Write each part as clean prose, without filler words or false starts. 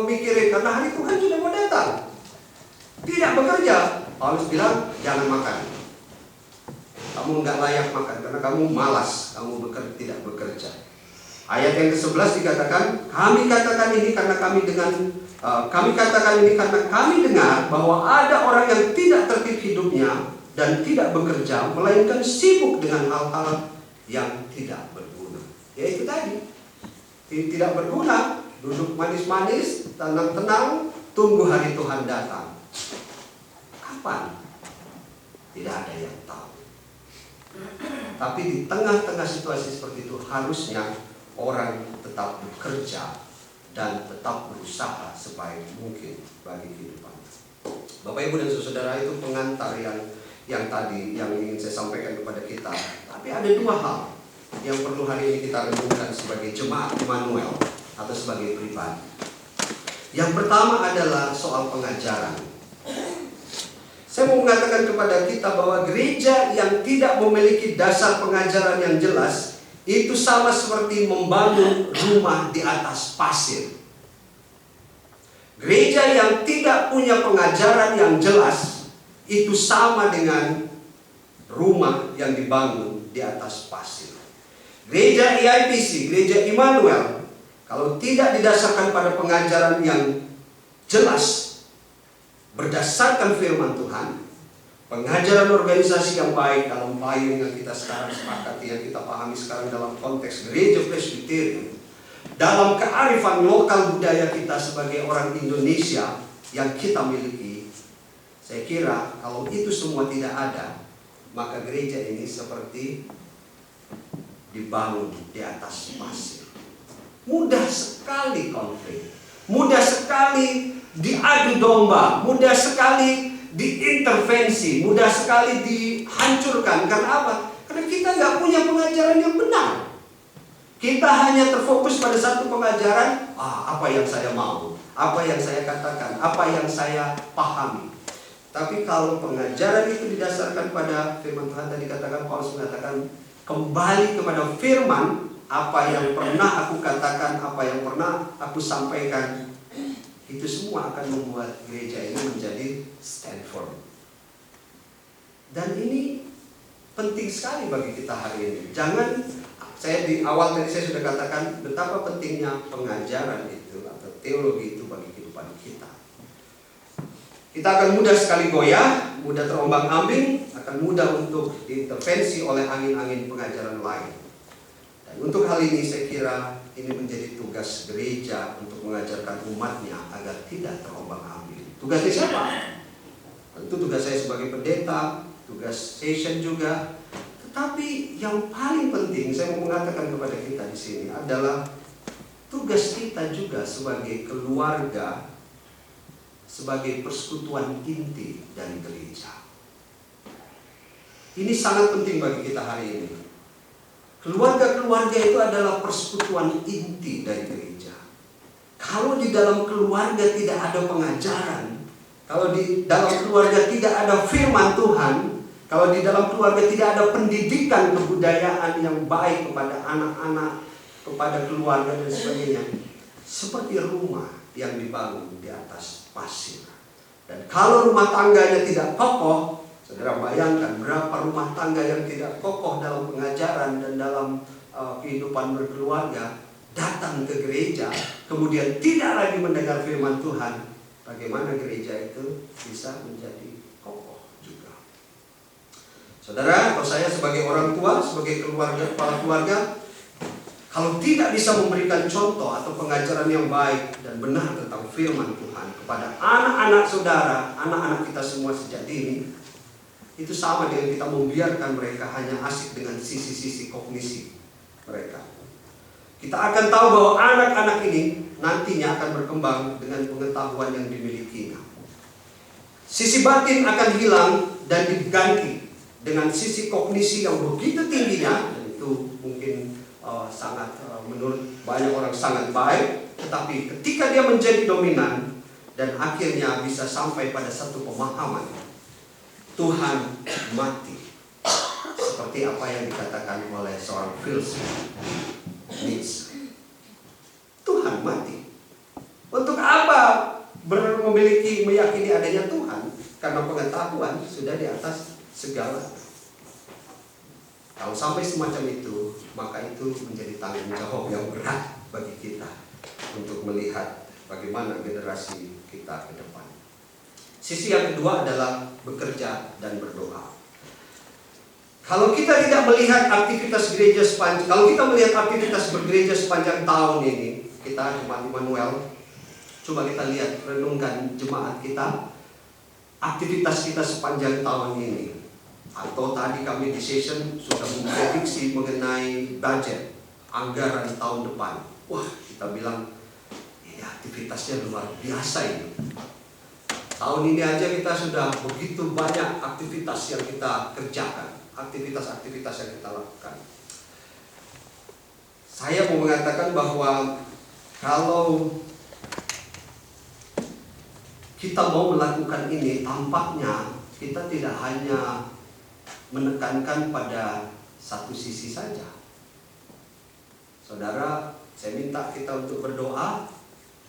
mikirin karena hari Tuhan sudah mau datang. Tidak bekerja, Paulus bilang jangan makan. Kamu nggak layak makan karena kamu malas, kamu tidak bekerja. Ayat yang ke-11 dikatakan, kami katakan ini karena kami dengar bahwa ada orang yang tidak tertib hidupnya dan tidak bekerja, melainkan sibuk dengan hal-hal yang tidak berguna. Yaitu tadi, tidak berguna, duduk manis-manis, tenang-tenang, tunggu hari Tuhan datang. Kapan? Tidak ada yang tahu. Tapi di tengah-tengah situasi seperti itu harusnya orang tetap bekerja dan tetap berusaha sebaik mungkin bagi kehidupan. Bapak, Ibu, dan saudara, itu pengantar yang tadi yang ingin saya sampaikan kepada kita. Tapi ada dua hal yang perlu hari ini kita renungkan sebagai jemaat Immanuel atau sebagai pribadi. Yang pertama adalah soal pengajaran. Saya mau mengatakan kepada kita bahwa gereja yang tidak memiliki dasar pengajaran yang jelas itu sama seperti membangun rumah di atas pasir. Gereja yang tidak punya pengajaran yang jelas itu sama dengan rumah yang dibangun di atas pasir. Gereja EIPC, gereja Immanuel, kalau tidak didasarkan pada pengajaran yang jelas berdasarkan firman Tuhan, pengajaran organisasi yang baik dalam payung yang kita sekarang sepakati, yang kita pahami sekarang dalam konteks gereja Presbyterian, dalam kearifan lokal budaya kita sebagai orang Indonesia yang kita miliki, saya kira kalau itu semua tidak ada, maka gereja ini seperti dibangun di atas pasir. Mudah sekali konflik, mudah sekali diadu domba, mudah sekali diintervensi, mudah sekali dihancurkan. Karena apa? Karena kita nggak punya pengajaran yang benar. Kita hanya terfokus pada satu pengajaran, apa yang saya mau, apa yang saya katakan, apa yang saya pahami. Tapi kalau pengajaran itu didasarkan pada firman Tuhan, tadi katakan, Paulus mengatakan kembali kepada firman, apa yang pernah aku katakan, apa yang pernah aku sampaikan, itu semua akan membuat gereja ini menjadi stand firm. Dan ini penting sekali bagi kita hari ini. Jangan, saya di awal tadi saya sudah katakan betapa pentingnya pengajaran itu atau teologi itu bagi kehidupan kita. Kita akan mudah sekali goyah, mudah terombang-ambing, akan mudah untuk diintervensi oleh angin-angin pengajaran lain. Dan untuk hal ini saya kira ini menjadi tugas gereja untuk mengajarkan umatnya agar tidak terombang-ambing. Tugasnya siapa? Tentu tugas saya sebagai pendeta, tugas session juga. Tetapi yang paling penting saya mau mengatakan kepada kita di sini adalah tugas kita juga sebagai keluarga, sebagai persekutuan inti dari gereja. Ini sangat penting bagi kita hari ini. Keluarga-keluarga itu adalah persekutuan inti dari gereja. Kalau di dalam keluarga tidak ada pengajaran, kalau di dalam keluarga tidak ada firman Tuhan, kalau di dalam keluarga tidak ada pendidikan kebudayaan yang baik kepada anak-anak, kepada keluarga dan sebagainya, seperti rumah yang dibangun di atas pasir. Dan kalau rumah tangganya tidak kokoh, saudara bayangkan berapa rumah tangga yang tidak kokoh dalam pengajaran dan dalam kehidupan berkeluarga, datang ke gereja, kemudian tidak lagi mendengar firman Tuhan. Bagaimana gereja itu bisa menjadi kokoh juga? Saudara, atau saya sebagai orang tua, sebagai keluarga, kepala keluarga, kalau tidak bisa memberikan contoh atau pengajaran yang baik dan benar tentang firman Tuhan kepada anak-anak saudara, anak-anak kita semua sejak dini, itu sama dengan kita membiarkan mereka hanya asik dengan sisi-sisi kognisi mereka. Kita akan tahu bahwa anak-anak ini nantinya akan berkembang dengan pengetahuan yang dimilikinya. Sisi batin akan hilang dan diganti dengan sisi kognisi yang begitu tingginya, dan itu mungkin sangat menurut banyak orang sangat baik, tetapi ketika dia menjadi dominan dan akhirnya bisa sampai pada satu pemahaman, Tuhan mati, seperti apa yang dikatakan oleh seorang filsuf Nietzsche. Tuhan mati. Untuk apa meyakini adanya Tuhan, karena pengetahuan sudah di atas segala. Kalau sampai semacam itu, maka itu menjadi tanggung jawab yang berat bagi kita untuk melihat bagaimana generasi kita ke depan. Sisi yang kedua adalah bekerja dan berdoa. Kalau kita tidak melihat aktivitas gereja bergereja sepanjang tahun ini, kita Jemaat Immanuel, coba kita lihat, renungkan jemaat kita, aktivitas kita sepanjang tahun ini. Atau tadi kami di session sudah memprediksi mengenai budget, anggaran tahun depan. Wah, kita bilang, ini aktivitasnya luar biasa ini. Tahun ini aja kita sudah begitu banyak aktivitas yang kita kerjakan, aktivitas-aktivitas yang kita lakukan. Saya mau mengatakan bahwa kalau kita mau melakukan ini, tampaknya kita tidak hanya menekankan pada satu sisi saja. Saudara, saya minta kita untuk berdoa,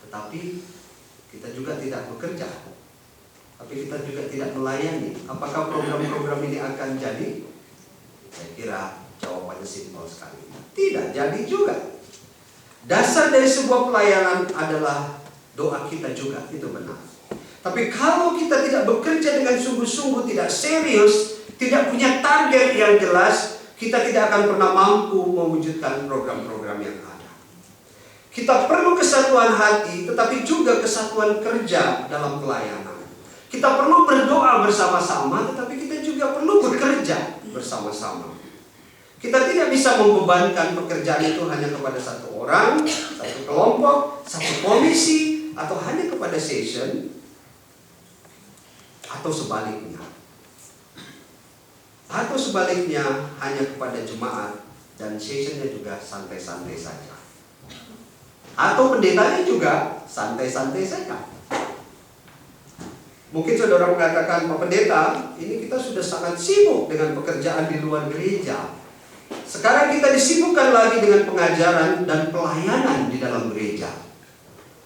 tetapi kita juga tidak bekerja, tapi kita juga tidak melayani. Apakah program-program ini akan jadi? Saya kira jawabannya simpel sekali. Tidak jadi juga. Dasar dari sebuah pelayanan adalah doa kita juga, itu benar. Tapi kalau kita tidak bekerja dengan sungguh-sungguh, tidak serius, tidak punya target yang jelas, kita tidak akan pernah mampu mewujudkan program-program yang ada. Kita perlu kesatuan hati, tetapi juga kesatuan kerja dalam pelayanan. Kita perlu berdoa bersama-sama, tetapi kita juga perlu bekerja bersama-sama. Kita tidak bisa membebankan pekerjaan itu hanya kepada satu orang, satu kelompok, satu komisi, atau hanya kepada session, atau sebaliknya. Atau sebaliknya hanya kepada jemaat dan sessionnya juga santai-santai saja. Atau pendetanya juga santai-santai saja. Mungkin saudara mengatakan, Pak Pendeta, ini kita sudah sangat sibuk dengan pekerjaan di luar gereja. Sekarang kita disibukkan lagi dengan pengajaran dan pelayanan di dalam gereja.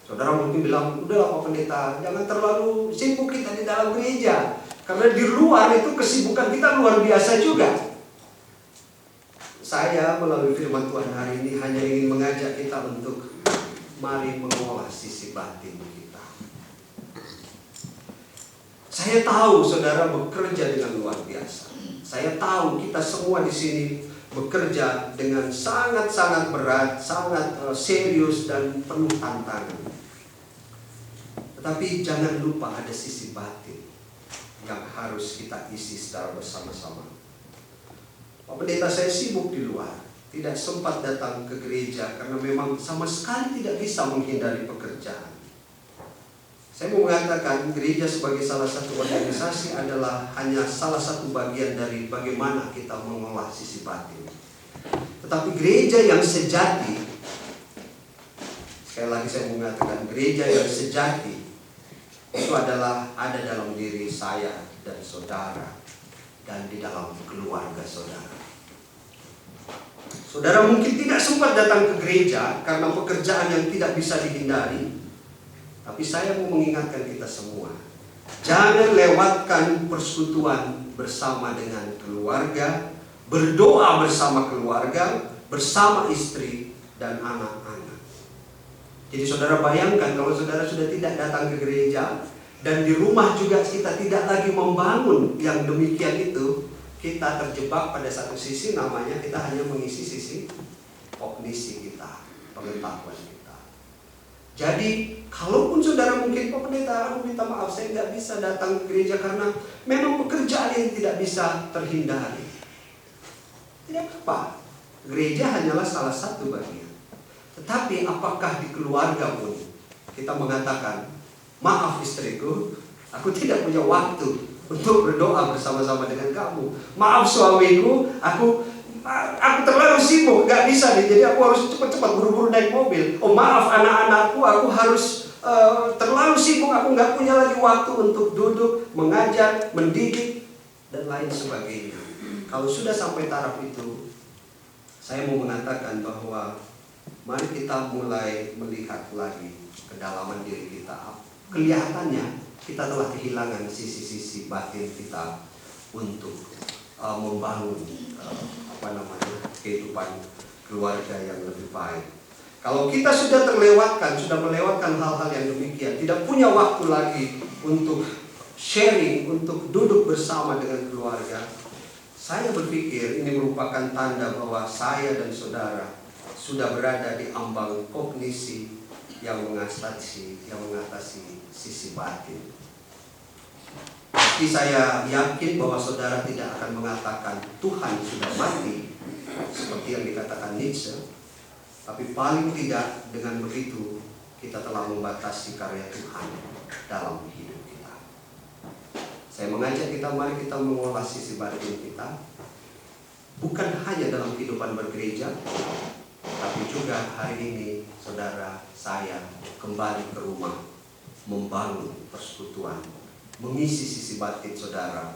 Saudara mungkin bilang, udahlah Pak Pendeta, jangan terlalu sibuk kita di dalam gereja, karena di luar itu kesibukan kita luar biasa juga. Saya melalui firman Tuhan hari ini hanya ingin mengajak kita untuk mari mengolah sisi batin kita. Saya tahu saudara bekerja dengan luar biasa. Saya tahu kita semua di sini bekerja dengan sangat-sangat berat, sangat serius dan penuh tantangan. Tetapi jangan lupa ada sisi batin yang harus kita isi secara bersama-sama. Pak Pendeta, saya sibuk di luar, tidak sempat datang ke gereja karena memang sama sekali tidak bisa menghindari pekerjaan. Saya mau mengatakan gereja sebagai salah satu organisasi adalah hanya salah satu bagian dari bagaimana kita mengolah sisi batin. Tetapi gereja yang sejati, sekali lagi saya mau mengatakan gereja yang sejati itu adalah ada dalam diri saya dan saudara dan di dalam keluarga saudara. Saudara mungkin tidak sempat datang ke gereja karena pekerjaan yang tidak bisa dihindari. Tapi saya mau mengingatkan kita semua, jangan lewatkan persekutuan bersama dengan keluarga, berdoa bersama keluarga, bersama istri dan anak-anak. Jadi saudara bayangkan kalau saudara sudah tidak datang ke gereja, dan di rumah juga kita tidak lagi membangun yang demikian itu, kita terjebak pada satu sisi, namanya kita hanya mengisi sisi kognisi kita, pengetahuan kita. Jadi kalaupun saudara mungkin, Pak Pendeta, aku minta maaf saya nggak bisa datang ke gereja karena memang pekerjaan yang tidak bisa terhindari. Tidak apa, gereja hanyalah salah satu bagian. Tetapi apakah di keluarga pun kita mengatakan, maaf istriku, aku tidak punya waktu untuk berdoa bersama-sama dengan kamu. Maaf suamiku, aku terlalu sibuk, gak bisa nih, jadi aku harus cepat-cepat buru-buru naik mobil. Oh maaf anak-anakku, aku harus terlalu sibuk, aku gak punya lagi waktu untuk duduk, mengajar, mendidik, dan lain sebagainya. Kalau sudah sampai taraf itu, saya mau mengatakan bahwa mari kita mulai melihat lagi kedalaman diri kita. kelihatannya kita telah kehilangan sisi-sisi batin kita untuk membangun kehidupan keluarga yang lebih baik. Kalau kita sudah melewatkan hal-hal yang demikian, tidak punya waktu lagi untuk sharing, untuk duduk bersama dengan keluarga, saya berpikir ini merupakan tanda bahwa saya dan saudara sudah berada di ambang kognisi yang mengatasi sisi batin. Meski saya yakin bahwa saudara tidak akan mengatakan Tuhan sudah mati seperti yang dikatakan Nietzsche, tapi paling tidak dengan begitu kita telah membatasi karya Tuhan dalam hidup kita. Saya mengajak kita, mari kita mengolah sisi batin kita, bukan hanya dalam kehidupan bergereja, tapi juga hari ini saudara saya kembali ke rumah, membangun persekutuan, mengisi sisi batin saudara